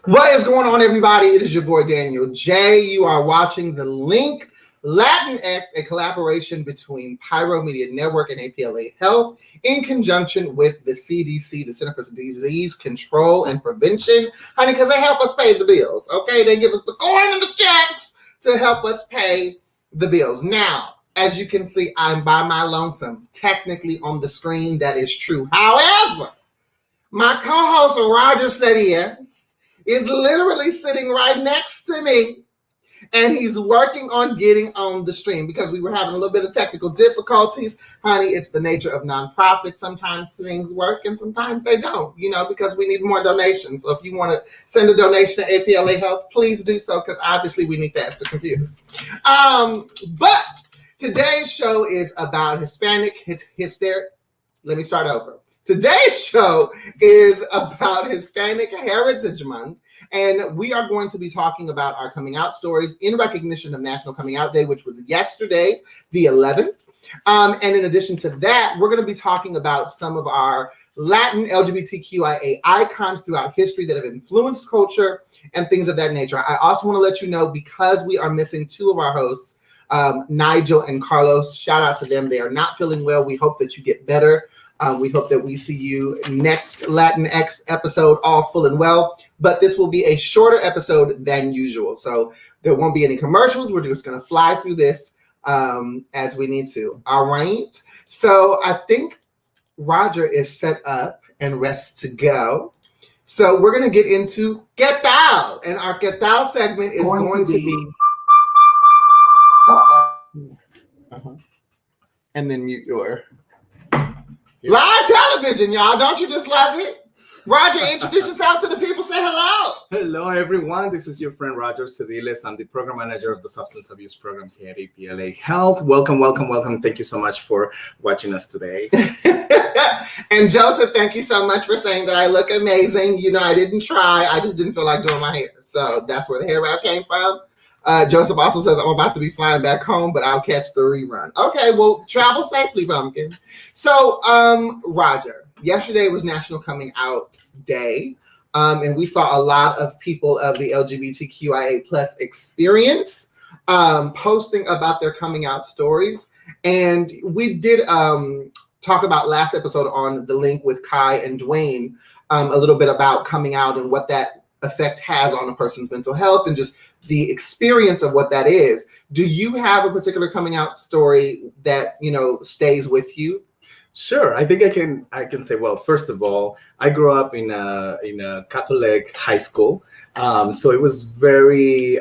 What is going on, everybody? It is your boy Daniel J. You are watching the Link LatinX, a collaboration between Pyro Media Network and APLA Health in conjunction with the CDC, the Center for Disease Control and Prevention, honey, because they help us pay the bills, okay? They give us the coin and the checks to help us pay the bills. Now, as you can see, I'm by my lonesome. Technically on the screen, that is true. However, my co-host Roger Sedias is literally sitting right next to me, and he's working on getting on the stream because we were having a little bit of technical difficulties. Honey, it's the nature of nonprofits. Sometimes things work and sometimes they don't, because we need more donations. So if you want to send a donation to APLA Health, please do so, because obviously we need the extra computers. But today's show is about Hispanic hysteria. Let me start over. Today's show is about Hispanic Heritage Month, and we are going to be talking about our coming out stories in recognition of National Coming Out Day, which was yesterday, the 11th. And in addition to that, we're going to be talking about some of our Latin LGBTQIA icons throughout history that have influenced culture and things of that nature. I also want to let you know, because we are missing two of our hosts, Nigel and Carlos, shout out to them. They are not feeling well. We hope that you get better. We hope that we see you next Latinx episode all full and well, but this will be a shorter episode than usual. So there won't be any commercials. We're just going to fly through this as we need to. All right. So I think Roger is set up and rests to go. So we're going to get into ¿Qué tal? And our ¿Qué tal? Segment is going to be and then mute your live television, y'all. Don't you just love it? Roger, introduce yourself to the people. Say hello. Hello, everyone. This is your friend Roger Sediles. I'm the program manager of the substance abuse programs here at APLA Health. Welcome, welcome, welcome. Thank you so much for watching us today. And Joseph, thank you so much for saying that I look amazing. I didn't try. I just didn't feel like doing my hair. So that's where the hair wrap came from. Joseph also says, I'm about to be flying back home, but I'll catch the rerun. Okay, well, travel safely, Pumpkin. So, Roger, yesterday was National Coming Out Day, and we saw a lot of people of the LGBTQIA plus experience posting about their coming out stories. And we did talk about last episode on the Link with Kai and Dwayne a little bit about coming out and what that effect has on a person's mental health and just the experience of what that is. Do you have a particular coming out story that stays with you? Sure. I think I can say, well, first of all, I grew up in a Catholic high school, so it was very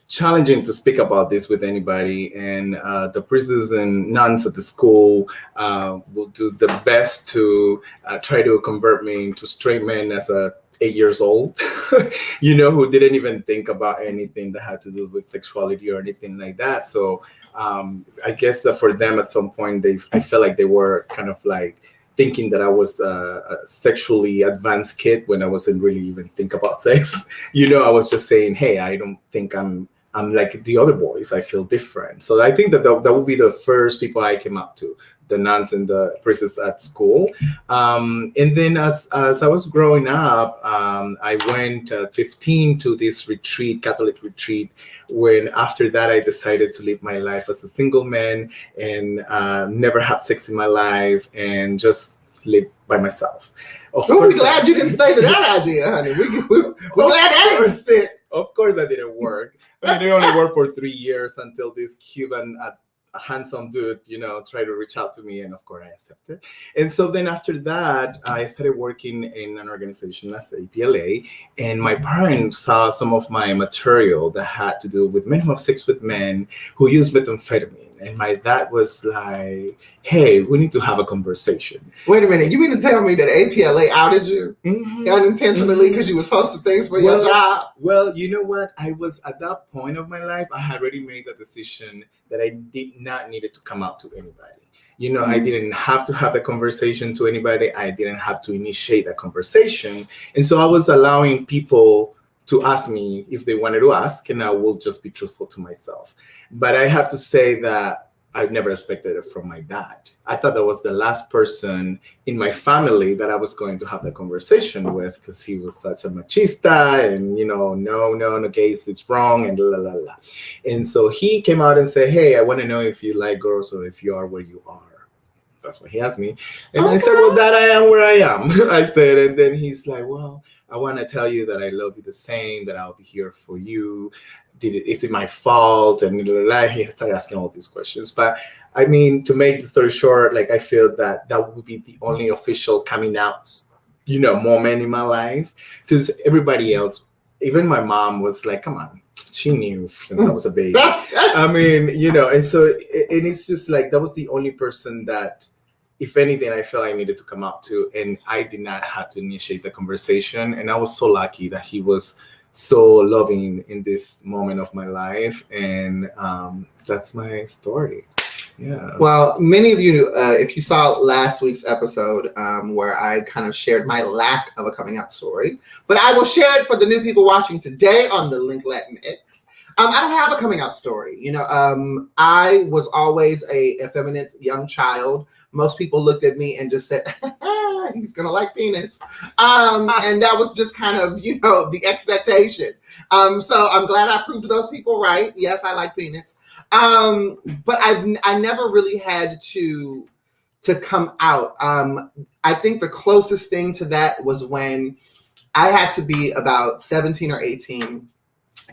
challenging to speak about this with anybody, and the priests and nuns at the school will do the best to try to convert me into straight men as a 8 years old, who didn't even think about anything that had to do with sexuality or anything like that. So I guess that for them at some point, I felt like they were kind of like thinking that I was a sexually advanced kid when I wasn't really even think about sex. I was just saying, hey, I don't think I'm like the other boys. I feel different. So I think that would be the first people I came up to, the nuns and the priests at school. And then as I was growing up, I went 15 to this retreat, Catholic retreat, when after that I decided to live my life as a single man and never have sex in my life and just live by myself. We're glad you didn't stay to that idea, honey. We're glad that didn't stick. Of course that didn't work. It only worked for 3 years until this Cuban a handsome dude, tried to reach out to me, and of course I accepted. And so then after that, I started working in an organization as APLA, and my parents saw some of my material that had to do with men who have sex with men who use methamphetamine. And my dad was like, hey, we need to have a conversation. Wait a minute. You mean to tell me that APLA outed you unintentionally because you was posting things for your job? Well, you know what? I was at that point of my life, I had already made the decision that I did not need to come out to anybody. I didn't have to have a conversation to anybody. I didn't have to initiate a conversation. And so I was allowing people to ask me if they wanted to ask, and I will just be truthful to myself. But I have to say that I never expected it from my dad. I thought that was the last person in my family that I was going to have the conversation with, because he was such a machista and, no, gays is wrong and la, la, la. And so he came out and said, hey, I want to know if you like girls or if you are where you are. That's what he asked me. And I said, well, that I am where I am. I said, and then he's like, well, I want to tell you that I love you the same, that I'll be here for you. Is it my fault? And he started asking all these questions. But I mean, to make the story short, like I feel that would be the only official coming out, moment in my life. Because everybody else, even my mom was like, come on. She knew since I was a baby. I mean, and so and it's just like, that was the only person that, if anything, I felt I needed to come out to, and I did not have to initiate the conversation. And I was so lucky that he was so loving in this moment of my life. And that's my story. Yeah. Well, many of you, if you saw last week's episode where I kind of shared my lack of a coming out story, but I will share it for the new people watching today on the Link LatinX. I don't have a coming out story. I was always a effeminate young child. Most people looked at me and just said, he's going to like penis. And that was just kind of, the expectation. So I'm glad I proved those people right. Yes, I like penis. But I never really had to come out. I think the closest thing to that was when I had to be about 17 or 18.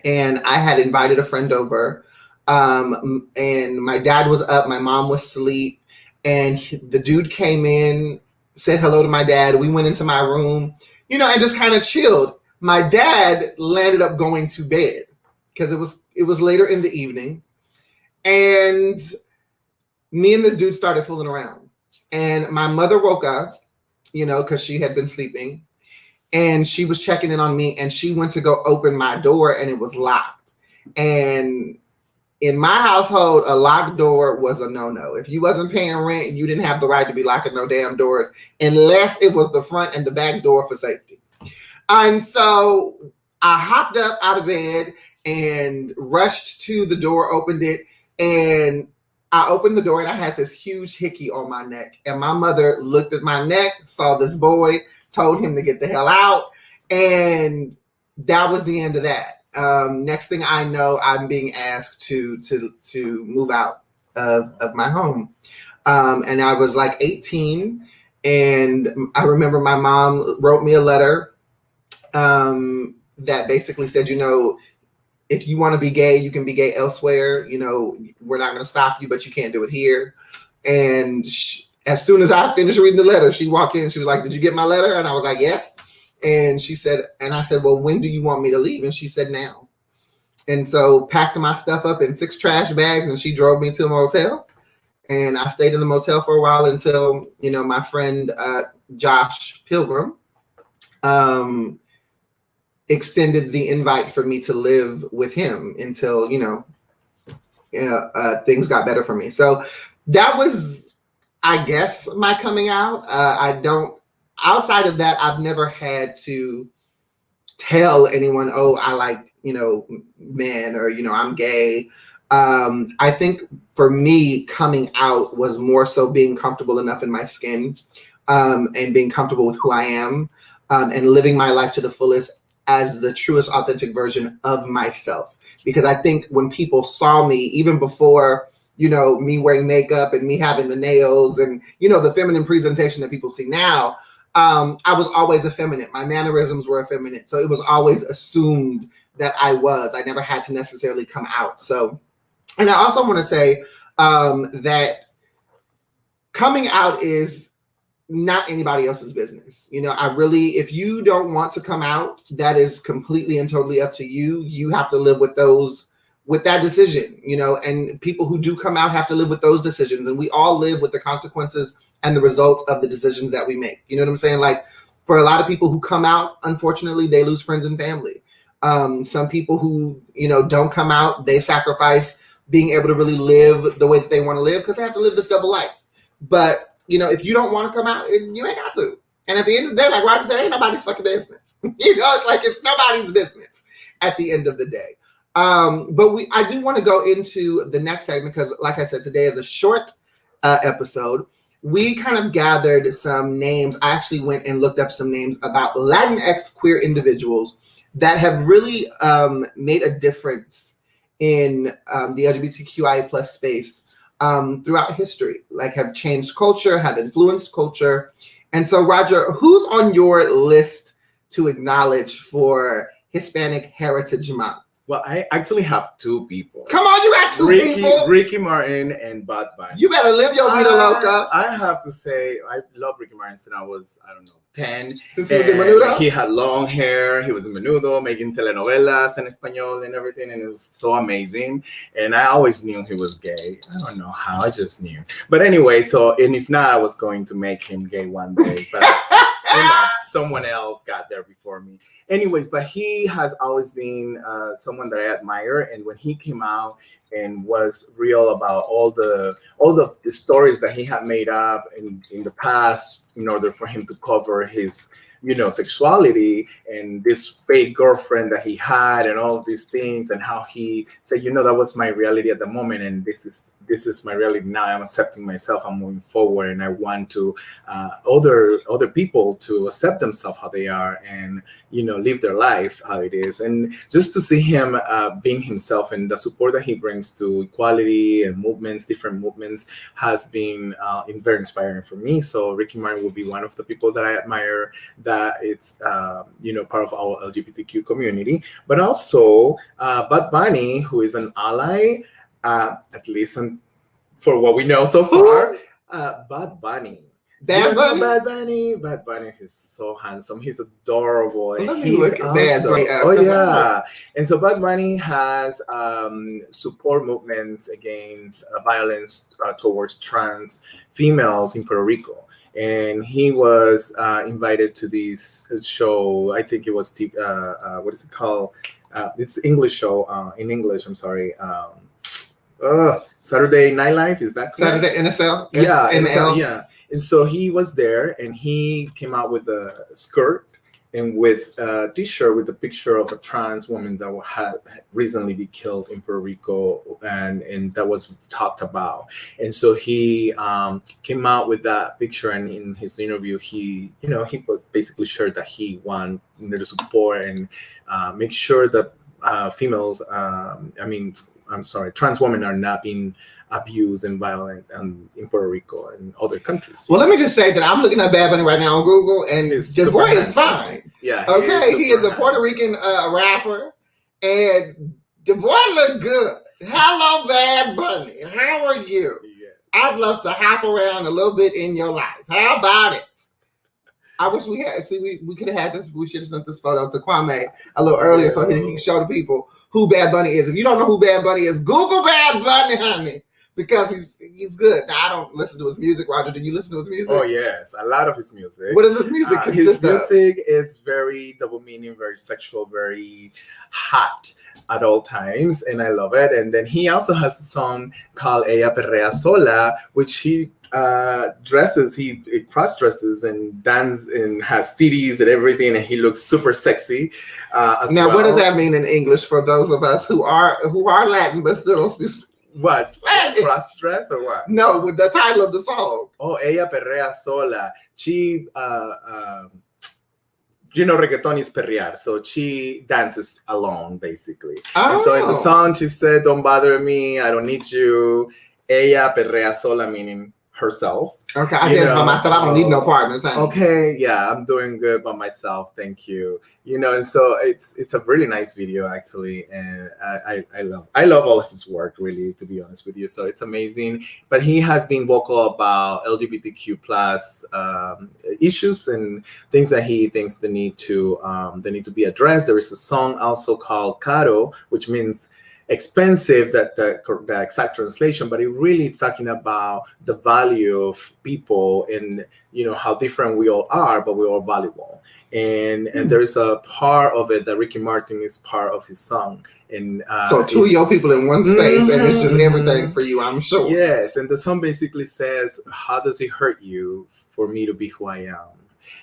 And I had invited a friend over, and my dad was up, my mom was asleep, and the dude came in, said hello to my dad. We went into my room, and just kind of chilled. My dad landed up going to bed because it was later in the evening, and me and this dude started fooling around. And my mother woke up, because she had been sleeping. And she was checking in on me, and she went to go open my door, and it was locked. And in my household, a locked door was a no-no. If you wasn't paying rent, you didn't have the right to be locking no damn doors unless it was the front and the back door for safety. And so I hopped up out of bed and rushed to the door, opened it, and I opened the door, and I had this huge hickey on my neck. And my mother looked at my neck, saw this boy, told him to get the hell out, and that was the end of that. Next thing I know, I'm being asked to move out of my home, and I was like 18, and I remember my mom wrote me a letter that basically said, if you want to be gay, you can be gay elsewhere. We're not going to stop you, but you can't do it here. And as soon as I finished reading the letter, she walked in and she was like, did you get my letter? And I was like, yes. And she said, and I said, well, when do you want me to leave? And she said, now. And so packed my stuff up in 6 trash bags, and she drove me to a motel. And I stayed in the motel for a while until, my friend Josh Pilgrim extended the invite for me to live with him until, things got better for me. So that was, I guess, my coming out. Outside of that, I've never had to tell anyone, oh, I like, men, or, I'm gay. I think for me, coming out was more so being comfortable enough in my skin, and being comfortable with who I am, and living my life to the fullest as the truest, authentic version of myself. Because I think when people saw me, even before, me wearing makeup and me having the nails and, the feminine presentation that people see now, I was always effeminate. My mannerisms were effeminate. So it was always assumed that I was. I never had to necessarily come out. So, and I also want to say that coming out is not anybody else's business. If you don't want to come out, that is completely and totally up to you. You have to live with that decision, and people who do come out have to live with those decisions. And we all live with the consequences and the results of the decisions that we make. You know what I'm saying? Like, for a lot of people who come out, unfortunately, they lose friends and family. Some people who, don't come out, they sacrifice being able to really live the way that they want to live because they have to live this double life. But, if you don't want to come out, you ain't got to. And at the end of the day, like Roger said, ain't nobody's fucking business. It's like it's nobody's business at the end of the day. But I do want to go into the next segment because, like I said, today is a short episode. We kind of gathered some names. I actually went and looked up some names about Latinx queer individuals that have really made a difference in the LGBTQIA plus space throughout history, like have changed culture, have influenced culture. And so, Roger, who's on your list to acknowledge for Hispanic Heritage Month? Well, I actually have two people. Come on, you got two people. Ricky Martin and Bad Bunny. You better live your vida loca. I have to say, I love Ricky Martin since I was, 10. Since he was in Menudo? He had long hair. He was in Menudo, making telenovelas in Español and everything. And it was so amazing. And I always knew he was gay. I don't know how. I just knew. But anyway, and if not, I was going to make him gay one day. But someone else got there before me. Anyways, but he has always been someone that I admire, and when he came out and was real about all the stories that he had made up in the past in order for him to cover his sexuality and this fake girlfriend that he had and all of these things, and how he said, that was my reality at the moment, and this is my reality now. I'm accepting myself. I'm moving forward, and I want to other people to accept themselves how they are and live their life how it is. And just to see him being himself and the support that he brings to equality and different movements, has been very inspiring for me. So Ricky Martin will be one of the people that I admire, that it's part of our LGBTQ community. But also Bad Bunny, who is an ally, at least for what we know so far. Bad Bunny. Bad Bunny is so handsome. He's adorable. Let me look at Bad Bunny. And so Bad Bunny has support movements against violence towards trans females in Puerto Rico. And he was invited to this show. I think it was what is it called? It's English show in English. I'm sorry. Saturday Night Live, is that correct? Saturday NSL? Yeah, NSL, yeah. And so he was there, and he came out with a skirt and with a t-shirt with a picture of a trans woman that had recently been killed in Puerto Rico, and that was talked about. And so he came out with that picture, and in his interview, he basically shared that he wanted to support and make sure that females, trans women are not being abused and violent in Puerto Rico and other countries. Well, let me just say that I'm looking at Bad Bunny right now on Google, and the boy is fine. Yeah. Okay, he is a Puerto Rican rapper, and the boy look good. Hello, Bad Bunny. How are you? Yeah. I'd love to hop around a little bit in your life. How about it? I wish we had. See, we could have had this. We should have sent this photo to Kwame a little earlier so he can show the people who Bad Bunny is. If you don't know who Bad Bunny is, Google Bad Bunny, honey, because he's good. Now, I don't listen to his music. Roger, do you listen to his music? Oh yes, a lot of his music. What does his music consist of? His music is very double meaning, very sexual, very hot at all times, and I love it. And then he also has a song called Ella Perrea Sola, which he dresses, he cross dresses and dances and has titties and everything, and he looks super sexy. Now, what does that mean in English for those of us who are Latin but still don't speak? What? Cross dress or what? No, with the title of the song. Oh, Ella Perrea Sola. She reggaeton is perrear, so she dances alone, basically. Oh. And so in the song, she said, "Don't bother me, I don't need you." Ella perrea sola, meaning herself. Okay, I dance by myself. I don't need no partners. Okay, yeah, I'm doing good by myself. Thank you. And so it's a really nice video actually, and I love all of his work, really, to be honest with you. So it's amazing. But he has been vocal about LGBTQ plus issues and things that he thinks they need to be addressed. There is a song also called Caro, which means expensive, that the exact translation, but it really is talking about the value of people and how different we all are, but we're all valuable. And there is a part of it that Ricky Martin is part of his song. And so two of your people in one space, and it's just everything for you, I'm sure. Yes, and the song basically says, "How does it hurt you for me to be who I am?"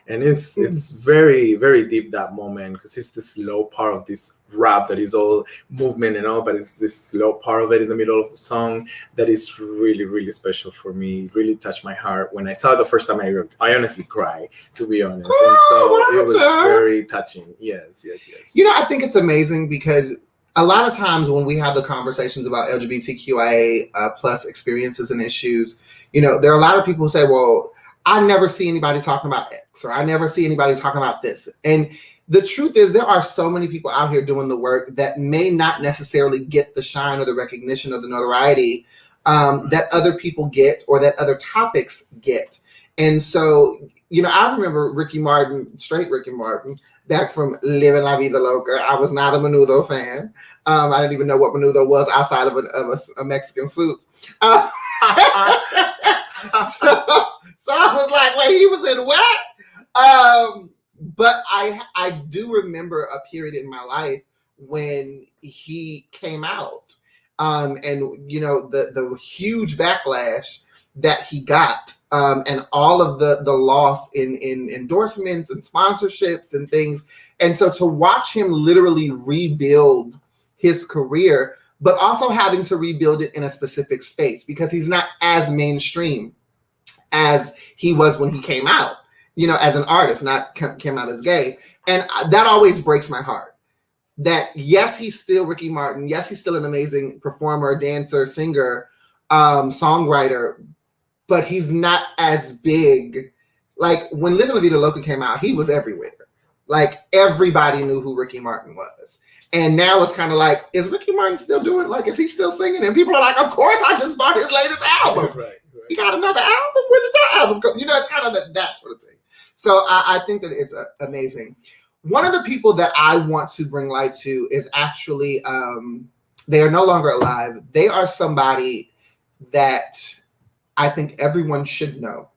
And it's very, very deep, that moment, because it's this slow part of this rap that is all movement and all, but it's this slow part of it in the middle of the song that is really, really special for me. It really touched my heart. When I saw it the first time, I honestly cried, to be honest. And so it was very touching. Yes. I think it's amazing because a lot of times when we have the conversations about LGBTQIA plus experiences and issues, there are a lot of people who say, well, I never see anybody talking about X, or I never see anybody talking about this. And the truth is, there are so many people out here doing the work that may not necessarily get the shine or the recognition or the notoriety that other people get or that other topics get. And so, I remember Ricky Martin, straight Ricky Martin, back from Living La Vida Loca. I was not a Menudo fan. I didn't even know what Menudo was outside of a Mexican soup. So I was like, wait, he was in what? But I do remember a period in my life when he came out, and the huge backlash that he got, and all of the loss in endorsements and sponsorships and things. And so to watch him literally rebuild his career, but also having to rebuild it in a specific space, because he's not as mainstream as he was when he came out, as an artist, not came out as gay. And that always breaks my heart. That yes, he's still Ricky Martin. Yes, he's still an amazing performer, dancer, singer, songwriter, but he's not as big. Like when Living La Vida Loca came out, he was everywhere. Like everybody knew who Ricky Martin was. And now it's kind of like, is Ricky Martin still doing, like, is he still singing? And people are like, of course, I just bought his latest album. Right. He got another album? When did that album come? It's kind of that sort of thing. So I think that it's amazing. One of the people that I want to bring light to is actually, they are no longer alive. They are somebody that I think everyone should know.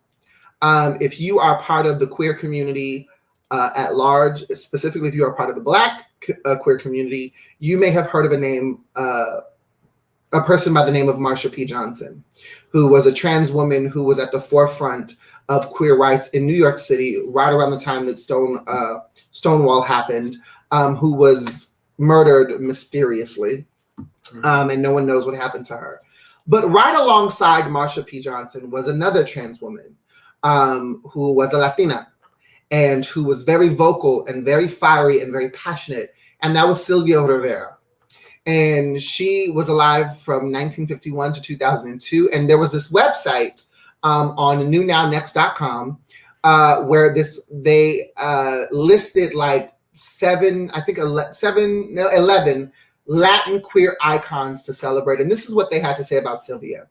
If you are part of the queer community at large, specifically if you are part of the Black queer community, you may have heard of a person by the name of Marsha P. Johnson, who was a trans woman who was at the forefront of queer rights in New York City right around the time that Stonewall happened, who was murdered mysteriously, and no one knows what happened to her. But right alongside Marsha P. Johnson was another trans woman who was a Latina and who was very vocal and very fiery and very passionate, and that was Sylvia Rivera. And she was alive from 1951 to 2002. And there was this website on newnow.next.com where they listed like 11 Latin queer icons to celebrate. And this is what they had to say about Sylvia.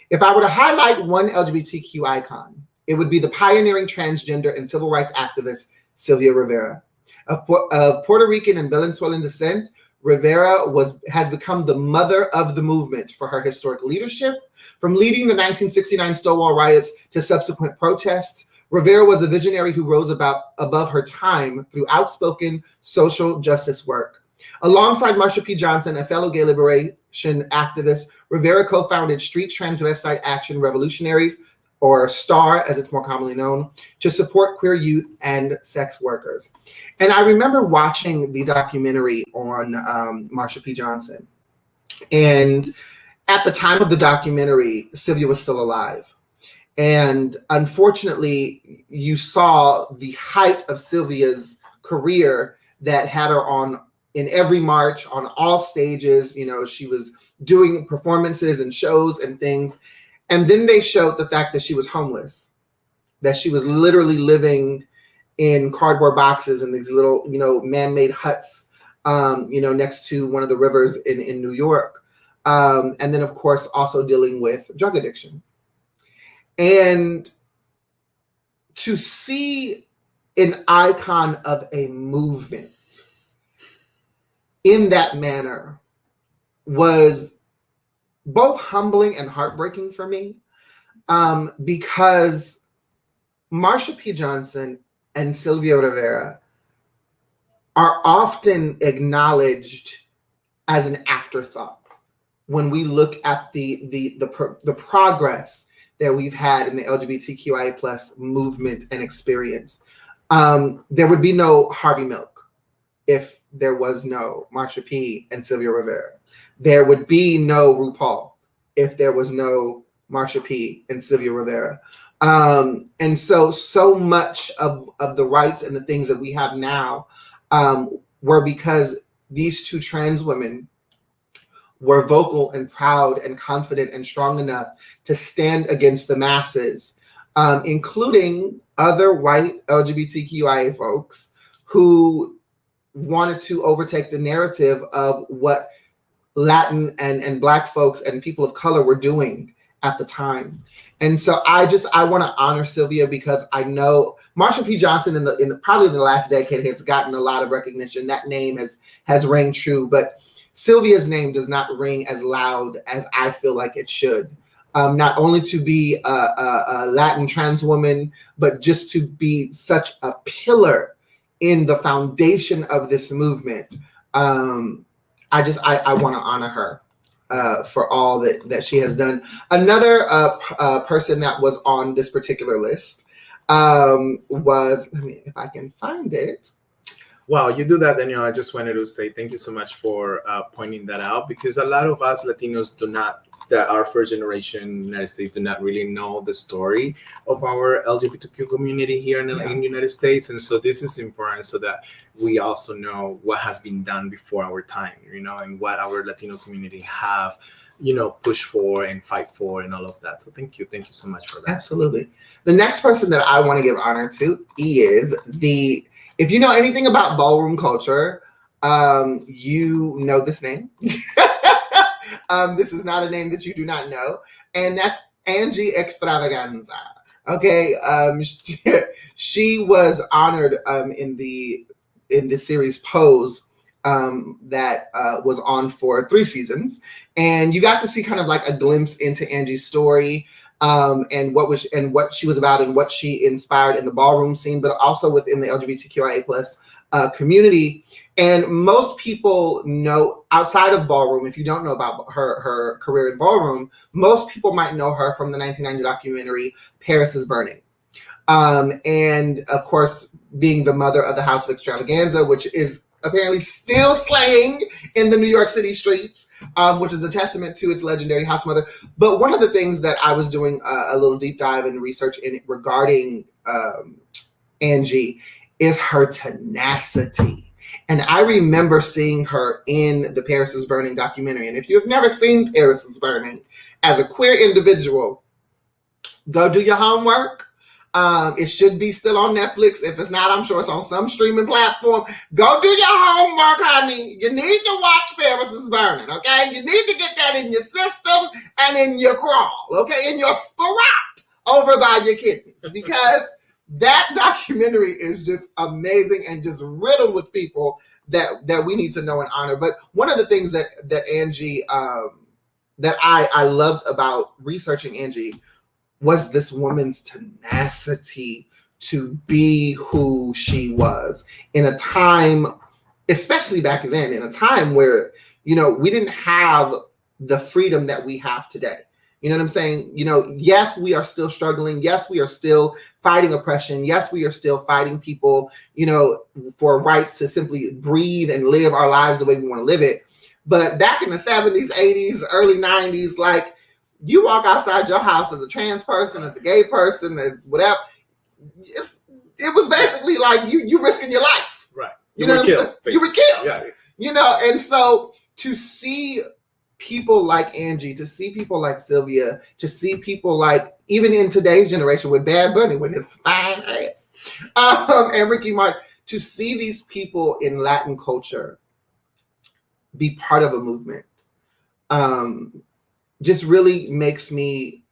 If I were to highlight one LGBTQ icon, it would be the pioneering transgender and civil rights activist, Sylvia Rivera. Of Puerto Rican and Venezuelan descent, Rivera has become the mother of the movement for her historic leadership. From leading the 1969 Stonewall riots to subsequent protests, Rivera was a visionary who rose above her time through outspoken social justice work. Alongside Marsha P. Johnson, a fellow gay liberation activist, Rivera co-founded Street Transvestite Action Revolutionaries, or STAR as it's more commonly known, to support queer youth and sex workers. And I remember watching the documentary on Marsha P. Johnson. And at the time of the documentary, Sylvia was still alive. And unfortunately, you saw the height of Sylvia's career that had her on in every march, on all stages. She was doing performances and shows and things. And then they showed the fact that she was homeless, that she was literally living in cardboard boxes and these little, man-made huts, next to one of the rivers in New York. And then, of course, also dealing with drug addiction. And to see an icon of a movement in that manner was both humbling and heartbreaking for me, because Marsha P. Johnson and Sylvia Rivera are often acknowledged as an afterthought when we look at the progress that we've had in the LGBTQIA plus movement and experience. There would be no Harvey Milk if there was no Marsha P. and Sylvia Rivera. There would be no RuPaul if there was no Marsha P. and Sylvia Rivera. And so much of the rights and the things that we have now were because these two trans women were vocal and proud and confident and strong enough to stand against the masses, including other white LGBTQIA folks who wanted to overtake the narrative of what Latin and Black folks and people of color were doing at the time. And so I want to honor Sylvia, because I know Marsha P. Johnson in the probably in the last decade has gotten a lot of recognition. That name has rang true, but Sylvia's name does not ring as loud as I feel like it should. Not only to be a Latin trans woman, but just to be such a pillar in the foundation of this movement. I want to honor her for all that she has done. Another person that was on this particular list was, let me, if I can find it. Wow, you do that, Daniel. I just wanted to say thank you so much for pointing that out, because a lot of us Latinos that are first generation in the United States do not really know the story of our LGBTQ community here in the United States. And so this is important so that we also know what has been done before our time, and what our Latino community have, push for and fight for and all of that. So thank you so much for that. Absolutely. The next person that I want to give honor to is if you know anything about ballroom culture, you know this name. This is not a name that you do not know, and that's Angie Extravaganza. Okay, she was honored in the series Pose that was on for 3 seasons, and you got to see kind of like a glimpse into Angie's story, and what she was about and what she inspired in the ballroom scene, but also within the LGBTQIA plus community. And most people know, outside of ballroom, if you don't know about her career in ballroom, most people might know her from the 1990 documentary Paris is Burning. And of course, being the mother of the House of Extravaganza, which is apparently still slaying in the New York City streets, which is a testament to its legendary house mother. But one of the things that I was doing a little deep dive and research in regarding Angie is her tenacity. And I remember seeing her in the Paris is Burning documentary. And if you have never seen Paris is Burning, as a queer individual, go do your homework. It should be still on Netflix. If it's not, I'm sure it's on some streaming platform. Go do your homework, honey. You need to watch Paris is Burning, okay? You need to get that in your system and in your crawl, okay? In your spirat over by your kidneys, because that documentary is just amazing and just riddled with people that we need to know and honor. But one of the things that Angie, that I loved about researching Angie was this woman's tenacity to be who she was in a time, especially back then, in a time where, we didn't have the freedom that we have today. You know what I'm saying? Yes, we are still struggling. Yes, we are still fighting oppression. Yes, we are still fighting people, for rights to simply breathe and live our lives the way we want to live it. But back in the 70s, 80s, early 90s, like, you walk outside your house as a trans person, as a gay person, as whatever, it was basically like you risking your life. Right. You were killed. You were killed. Yeah. And so to see people like Angie, to see people like Sylvia, to see people like, even in today's generation with Bad Bunny, with his fine ass, and Ricky Martin, to see these people in Latin culture be part of a movement, just really makes me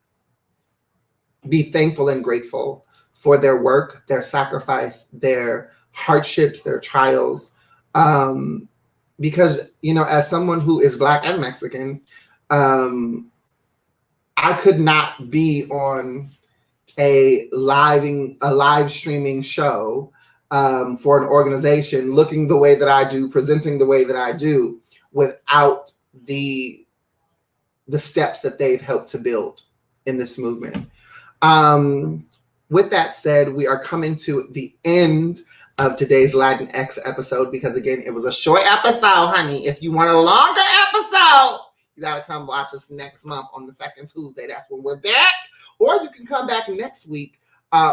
be thankful and grateful for their work, their sacrifice, their hardships, their trials. Because, as someone who is Black and Mexican, I could not be on a live streaming show for an organization looking the way that I do, presenting the way that I do, without the steps that they've helped to build in this movement. One with that said, we are coming to the end of today's Latinx episode because, again, it was a short episode, honey. If you want a longer episode, you got to come watch us next month on the second Tuesday. That's when we're back. Or you can come back next week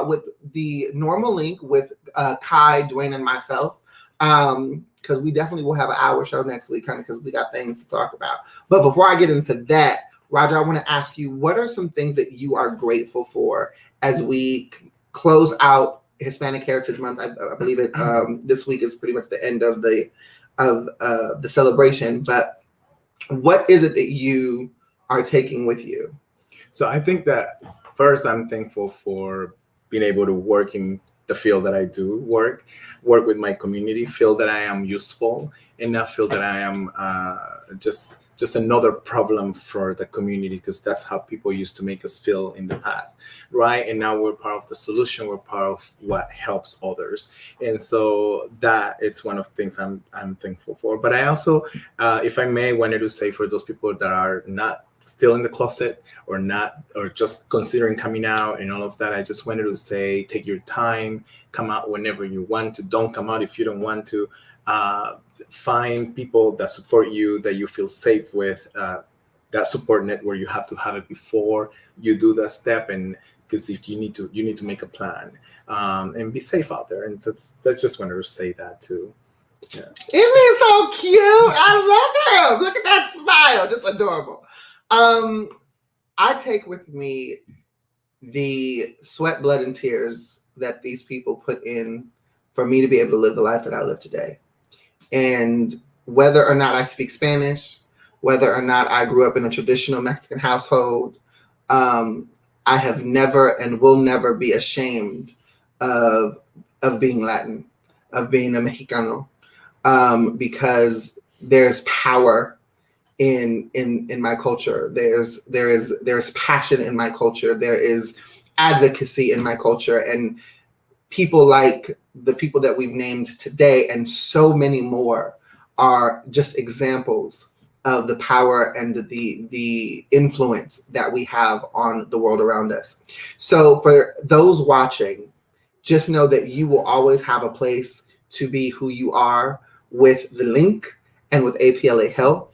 with the normal link with Kai, Dwayne, and myself. Because we definitely will have an hour show next week, kind of because we got things to talk about. But before I get into that, Roger, I want to ask you, what are some things that you are grateful for as we close out Hispanic Heritage Month? I believe it this week is pretty much the end of the celebration. But what is it that you are taking with you? So I think that first, I'm thankful for being able to work in the field that I do, work with my community, feel that I am useful, and not feel that I am just another problem for the community, because that's how people used to make us feel in the past, right? And now we're part of the solution, we're part of what helps others. And so that it's one of the things I'm thankful for. But I also, if I may, wanted to say for those people that are not still in the closet or just considering coming out and all of that, I just wanted to say, take your time, come out whenever you want to. Don't come out if you don't want to. Find people that support you, that you feel safe with, that support network. You have to have it before you do that step, and because if you need to make a plan, and be safe out there. And that's just wanted to say that too. Yeah. Isn't he so cute? I love him. Look at that smile, just adorable. I take with me the sweat, blood, and tears that these people put in for me to be able to live the life that I live today. And whether or not I speak Spanish, whether or not I grew up in a traditional Mexican household, I have never and will never be ashamed of being Latin, of being a Mexicano, because there's power in my culture. There's passion in my culture. There is advocacy in my culture, and people like the people that we've named today and so many more are just examples of the power and the influence that we have on the world around us. So for those watching, just know that you will always have a place to be who you are with the Link and with APLA Health.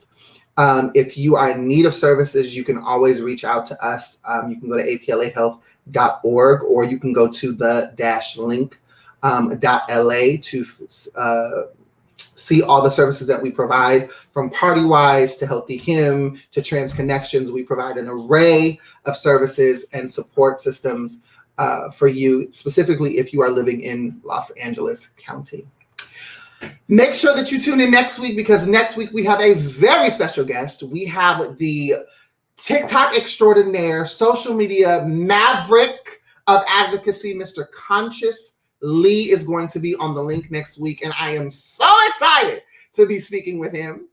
If you are in need of services, you can always reach out to us. You can go to aplahealth.org, or you can go to the -link.la to see all the services that we provide, from PartyWise to Healthy Him to Trans Connections. We provide an array of services and support systems for you, specifically if you are living in Los Angeles County. Make sure that you tune in next week, because next week we have a very special guest. We have the TikTok extraordinaire, social media maverick of advocacy, Mr. Conscious Lee, is going to be on the Link next week, and I am so excited to be speaking with him.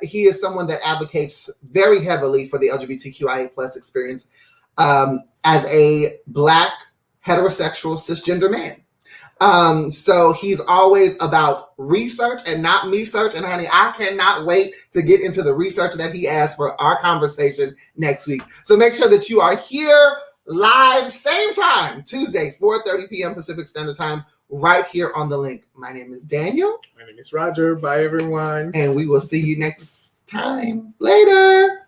He is someone that advocates very heavily for the LGBTQIA plus experience as a Black heterosexual cisgender man. So he's always about research and not me search. And honey, I cannot wait to get into the research that he has for our conversation next week. So make sure that you are here live, same time, Tuesday, 4:30 p.m. Pacific Standard Time, right here on the Link. My name is Daniel. My name is Roger. Bye, everyone. And we will see you next time. Later.